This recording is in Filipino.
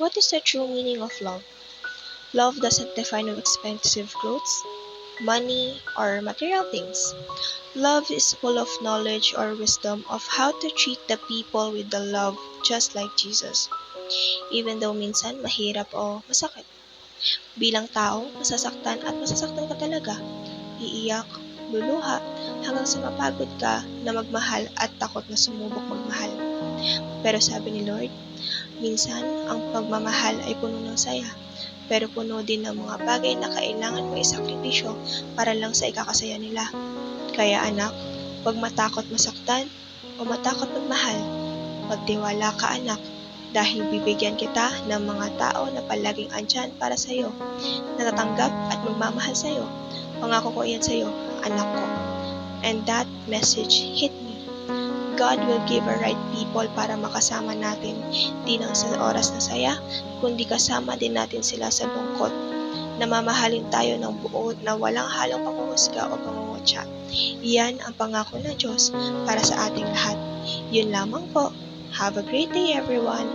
What is the true meaning of love? Love doesn't define with expensive clothes, money, or material things. Love is full of knowledge or wisdom of how to treat the people with the love just like Jesus. Even though minsan mahirap o masakit. Bilang tao, masasaktan at masasaktan ka talaga. Iiyak, luluha, hanggang sa mapagod ka na magmahal at takot na sumubok magmahal. Pero sabi ni Lord, minsan ang pagmamahal ay puno ng saya, pero puno din ng mga bagay na kailangan mo isakripisyo para lang sa ikakasaya nila. Kaya anak, huwag matakot masaktan o matakot magmahal. Magtiwala ka anak, dahil bibigyan kita ng mga tao na palaging andyan para sa'yo, natatanggap at magmamahal sa'yo. Pangako ko iyan sa'yo, anak ko. And that message hit me. God will give a right people para makasama natin, di lang sa oras na saya, kundi kasama din natin sila sa lungkot. Namamahalin tayo ng buo na walang halong panghuhusga o pangungutya. Iyan ang pangako ng Diyos para sa ating lahat. Yun lamang po. Have a great day everyone.